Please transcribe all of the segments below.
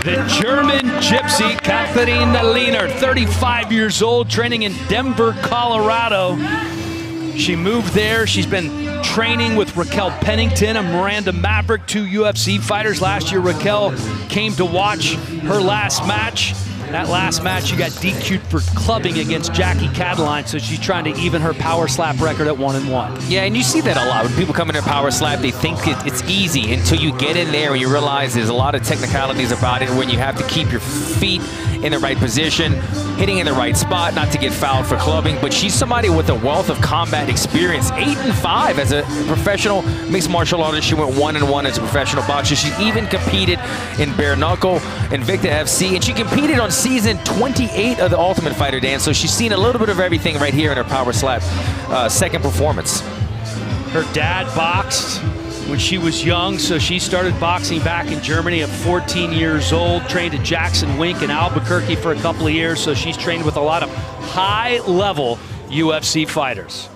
The German gypsy, Katharina Lehner, 35 years old, training in Denver, Colorado. She moved there. She's been training with Raquel Pennington and Miranda Maverick, two UFC fighters. Last year, Raquel came to watch her last match. That last match, she got DQ'd for clubbing against Jackie Cataline, so she's trying to even her power slap record at 1-1. Yeah, and you see that a lot. When people come into power slap, they think it's easy until you get in there and you realize there's a lot of technicalities about it when you have to keep your feet in the right position, hitting in the right spot, not to get fouled for clubbing. But she's somebody with a wealth of combat experience. 8-5 as a professional mixed martial artist. She went 1-1 as a professional boxer. She even competed in bare knuckle, Invicta FC, and she competed on season 28 of the Ultimate Fighter, Dan. So she's seen a little bit of everything right here in her power slap second performance. Her dad boxed when she was young, so she started boxing back in Germany at 14 years old, trained at Jackson Wink in Albuquerque for a couple of years, so she's trained with a lot of high-level UFC fighters.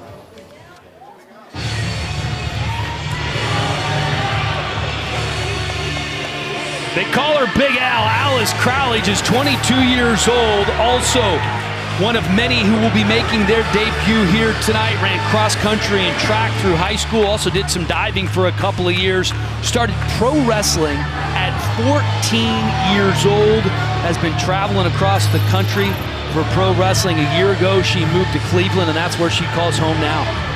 They call her Big Al. Alice Crowley, just 22 years old, also one of many who will be making their debut here tonight. Ran cross country and track through high school, also did some diving for a couple of years. Started pro wrestling at 14 years old, has been traveling across the country for pro wrestling. A year ago, she moved to Cleveland, and that's where she calls home now.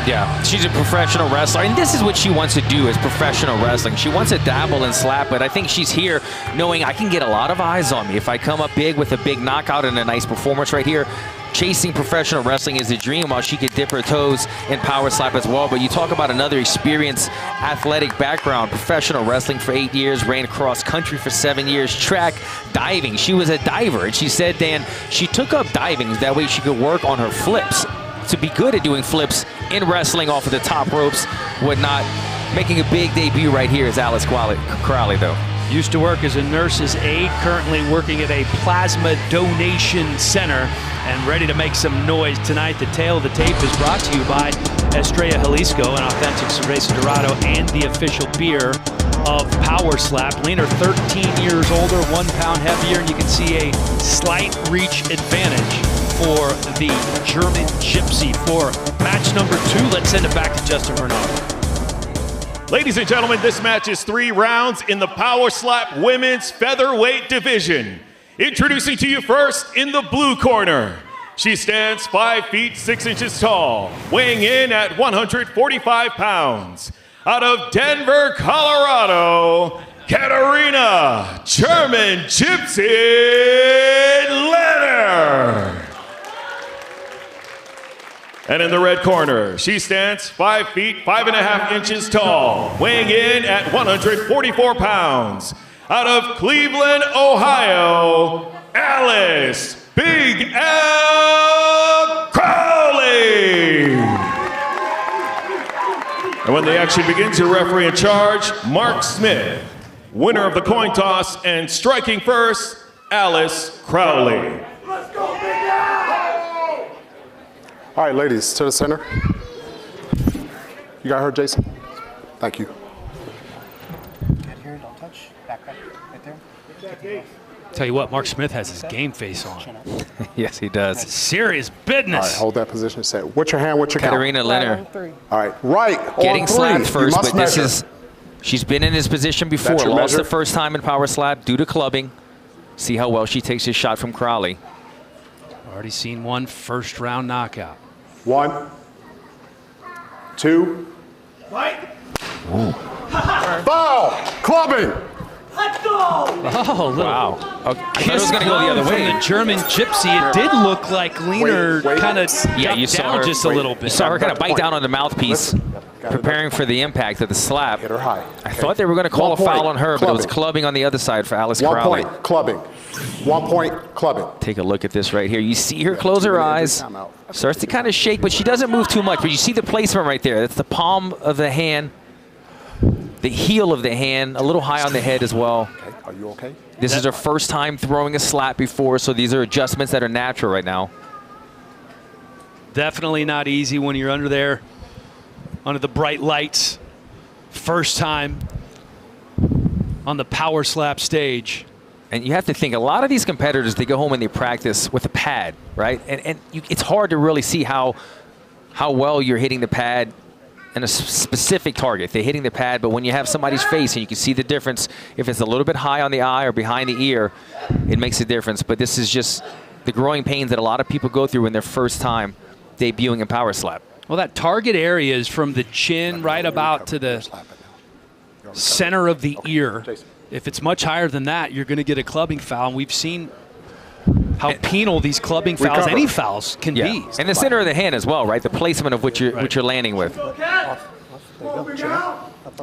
Yeah, she's a professional wrestler, and this is what she wants to do is professional wrestling. She wants to dabble and slap, but I think she's here knowing I can get a lot of eyes on me. If I come up big with a big knockout and a nice performance right here, chasing professional wrestling is a dream, while she could dip her toes in power slap as well. But you talk about another experienced athletic background, professional wrestling for 8 years, ran cross country for 7 years, track, diving. She was a diver, and she said, Dan, she took up diving that way she could work on her flips, to be good at doing flips in wrestling off of the top ropes, whatnot. Making a big debut right here is Alice Crowley, though. Used to work as a nurse's aide, currently working at a plasma donation center, and ready to make some noise tonight. The tail of the tape is brought to you by Estrella Jalisco, an authentic cerveza dorado and the official beer of Power Slap. Lehner, 13 years older, 1 pound heavier, and you can see a slight reach advantage for the German gypsy. For match number 2, let's send it back to Justin Bernard. Ladies and gentlemen, this match is 3 rounds in the Power Slap Women's Featherweight Division. Introducing to you first in the blue corner. She stands 5 feet 6 inches tall, weighing in at 145 pounds. Out of Denver, Colorado, Katharina German Gypsy Lehner. And in the red corner, she stands 5 feet 5.5 inches tall, weighing in at 144 pounds. Out of Cleveland, Ohio, Alice Big Al Crowley. And when the action begins, your referee in charge, Mark Smith. Winner of the coin toss and striking first, Alice Crowley. Let's go, Big Al! All right, ladies, to the center. You got her, Jason? Thank you. Get here, don't touch. Back up, right there. Tell you what, Mark Smith has his game face on. Yes, he does. That's serious business. All right, hold that position. Say, what's your hand, what's your count? Katharina Lehner. All right, right getting on 3. slapped first, but this measure. is, she's been in this position before. That's your Lost measure? the first time in power slap due to clubbing. See how well she takes this shot from Crowley. Already seen one first-round knockout. 1, 2. Fight! Foul! Clubbing! Let's go! Oh, little Wow. Okay. I thought it kiss was going to go the other from way. the German gypsy. It did look like Lehner Wait. kind of Yeah, you saw down her. just a little bit. You saw her kind of bite down on the mouthpiece, Listen. Got her preparing for the impact of the slap. Hit her high. I thought they were going to call 1 a foul point, on her, but it was clubbing. clubbing on the other side for Alice 1 Crowley. point, clubbing. 1 point, clubbing. Take a look at this right here. You see her close her eyes, starts to kind of shake, but she doesn't move too much. But you see the placement right there. That's the palm of the hand, the heel of the hand, a little high on the head as well. Okay, are you okay? This is her first time throwing a slap before, so these are adjustments that are natural right now. Definitely not easy when you're under there, under the bright lights. First time on the power slap stage. And you have to think, a lot of these competitors, they go home and they practice with a pad, right? And it's hard to really see how well you're hitting the pad in a specific target. They're hitting the pad, but when you have somebody's face and you can see the difference, if it's a little bit high on the eye or behind the ear, it makes a difference. But this is just the growing pains that a lot of people go through in their first time debuting in Power Slap. Well, that target area is from the chin right about to the center of the ear. If it's much higher than that, you're going to get a clubbing foul. And we've seen how penal these clubbing fouls, any fouls, can be. And the center of the hand as well, right? The placement of what you're landing with.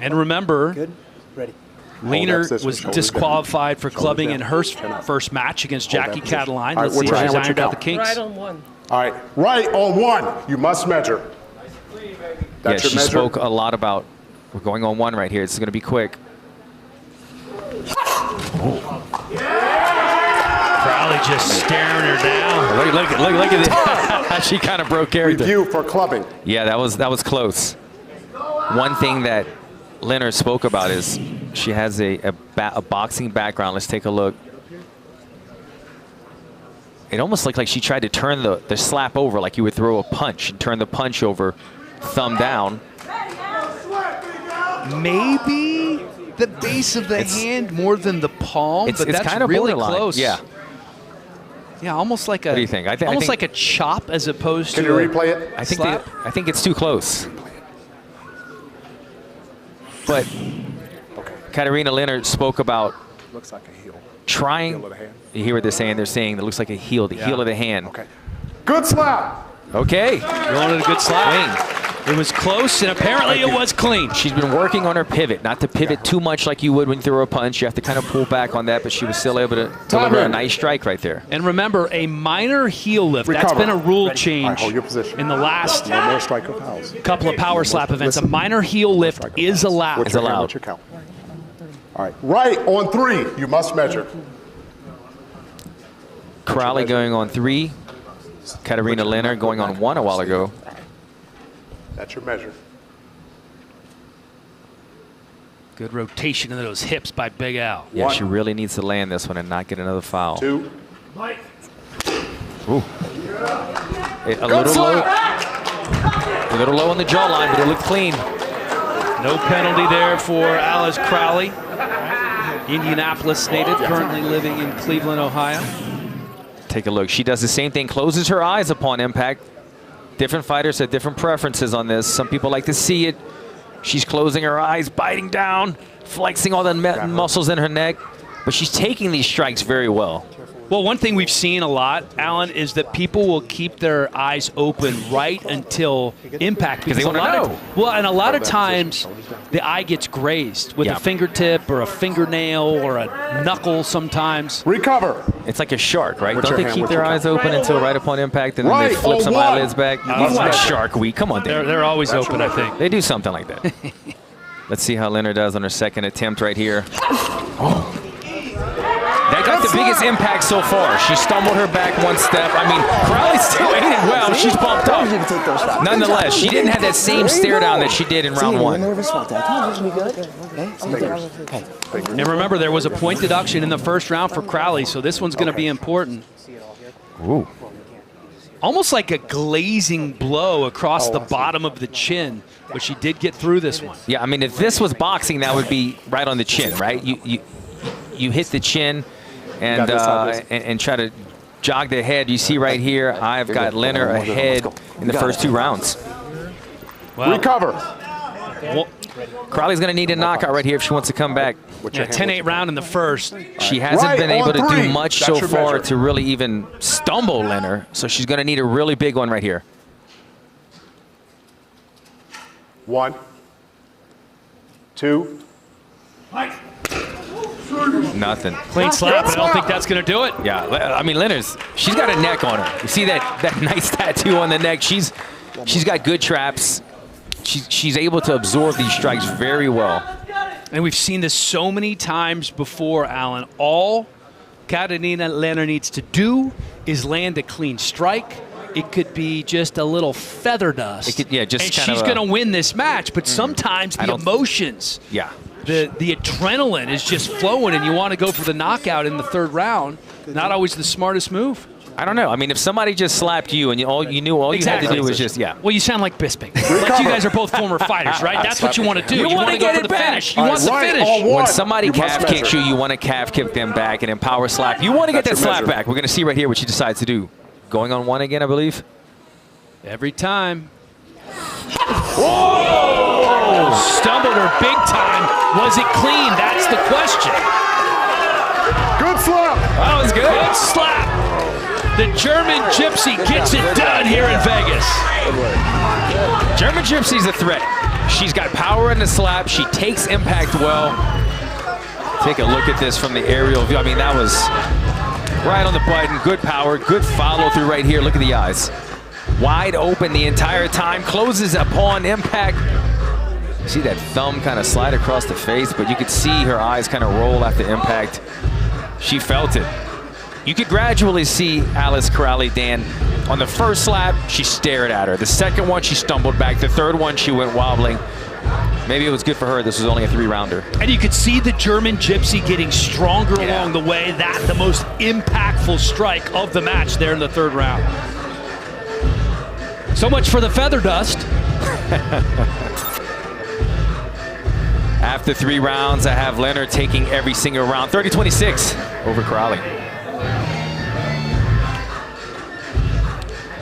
And remember, Good. Ready. Leaner was disqualified for clubbing in her first match against Jackie Cataline. Let's see if she's ironed out the kinks. Right on one. All right, right on one. You must measure. That's Yeah, your she measure. spoke a lot about, we're going on one right here. It's going to be quick. Crowley just staring her down. Look at this. She kind of broke character. Review for clubbing. Yeah, that was close. One thing that Leonard spoke about is she has a boxing background. Let's take a look. It almost looked like she tried to turn the slap over like you would throw a punch and turn the punch over, thumb down. Maybe the base of the hand more than the palm, but that's kind of really borderline. close. Yeah. Yeah, almost like a. What do you think? I almost think, like a chop as opposed Can to. you replay it? I think slap. I think it's too close. But Katarina Leonard spoke about Looks like a heel. trying. Heel of the hand. You hear what they're saying? They're saying it looks like a heel, the heel of the hand. Okay. Good slap. Okay. You wanted a good slap. It was close, and apparently it was clean. She's been working on her pivot, not to pivot too much like you would when you throw a punch. You have to kind of pull back on that, but she was still able to deliver a nice strike right there. And remember, a minor heel lift. That's Recover. been a rule All right, change hold your position. in the last No more striker fouls. couple of Power Slap events. A minor heel lift is allowed. What's your hand? allowed. What's your count? All right. Right on three. You must measure. Crowley going on 3. Katarina Leonard going on 1 a while ago. That's your measure. Good rotation of those hips by Big Al. Yeah, One. she really needs to land this one and not get another foul. 2. Ooh. A little low. A little low on the jawline, but it looked clean. No penalty there for Alice Crowley. Indianapolis native, currently living in Cleveland, Ohio. Take a look. She does the same thing, closes her eyes upon impact. Different fighters have different preferences on this. Some people like to see it. She's closing her eyes, biting down, flexing all the muscles in her neck. But she's taking these strikes very well. Well, one thing we've seen a lot, Alan, is that people will keep their eyes open right until impact. Because they a wanna lot know. Well, and a lot of times the eye gets grazed with a fingertip or a fingernail or a knuckle sometimes. Recover. It's like a shark, right? What's Don't your they hand? keep What's their your eyes count? open until right upon impact and then they Right flip on some one. eyelids back? You've watched Shark Week. Come on, Dave. They're always open, I think. They do something like that. Let's see how Leonard does on her second attempt right here. That got the biggest impact so far. She stumbled her back one step. I mean, Crowley's still aiming well. She's pumped up. Nonetheless, she didn't have that same stare down that she did in round 1. Nervous about that. Come on, just be good. Okay. And remember, there was a point deduction in the first round for Crowley, so this one's going to be important. Ooh. Almost like a glazing blow across the bottom of the chin, but she did get through this one. Yeah, I mean, if this was boxing, that would be right on the chin, right? You hit the chin and try to jog the head. You see right here, I've got Leonard ahead in the first 2 rounds. Well, Recover. well, Crowley's going to need a knockout right here if she wants to come back. yeah, 10-8 round in the first. She hasn't Right been able on to do 3. much That's so your far measure. to really even stumble Leonard, so she's going to need a really big one right here. 1. 2. Nothing. Clean slap, but I don't think that's going to do it. Yeah, I mean, she's got a neck on her. You see that nice tattoo on the neck? She's got good traps. She's able to absorb these strikes very well. And we've seen this so many times before, Alan. All Katarina Leonard needs to do is land a clean strike. It could be just a little feather dust. It could, yeah, just and kind she's of going to win this match, but sometimes the emotions Yeah. the adrenaline is just flowing, and you want to go for the knockout in the third round. Not always the smartest move. I don't know. I mean, if somebody just slapped you and all you had to do was just, Well, you sound like Bisping. Like you guys are both former fighters, right? That's what you want to do. You want to go for the finish. You want the finish. When somebody calf kicks you, you want to calf kick them back and then power slap. You want to get that slap back. We're going to see right here what she decides to do. Going on one again, I believe. Every time. Whoa! Stumbled her big time. Was it clean? That's the question. Good slap. That was good. Good slap. The German Gypsy gets it done here in Vegas. German Gypsy's a threat. She's got power in the slap. She takes impact well. Take a look at this from the aerial view. I mean, that was right on the button. Good power, good follow through right here. Look at the eyes. Wide open the entire time. Closes upon impact. See that thumb kind of slide across the face, but you could see her eyes kind of roll after impact. She felt it. You could gradually see Alice Corrali, Dan. On the first slap, she stared at her. The second one, she stumbled back. The third one, she went wobbling. Maybe it was good for her. This was only a 3-rounder. And you could see the German Gypsy getting stronger along the way. That the most impactful strike of the match there in the third round. So much for the feather dust. After 3 rounds, I have Leonard taking every single round. 30-26 over Corrali.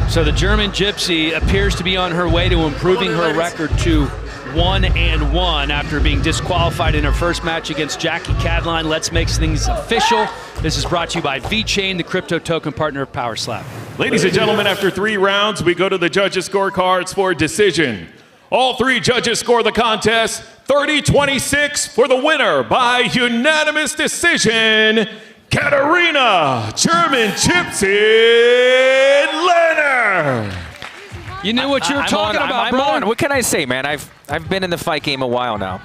So the German Gypsy appears to be on her way to improving her record to 1-1 after being disqualified in her first match against Jackie Cadline. Let's make things official. This is brought to you by VeChain, the crypto token partner of Power Slap. Ladies and gentlemen, after 3 rounds, we go to the judges' scorecards for decision. All 3 judges score the contest 30-26 for the winner by unanimous decision, Katarina German Gypsy Leonard. You knew what you were talking about, bro. What can I say, man? I've been in the fight game a while now.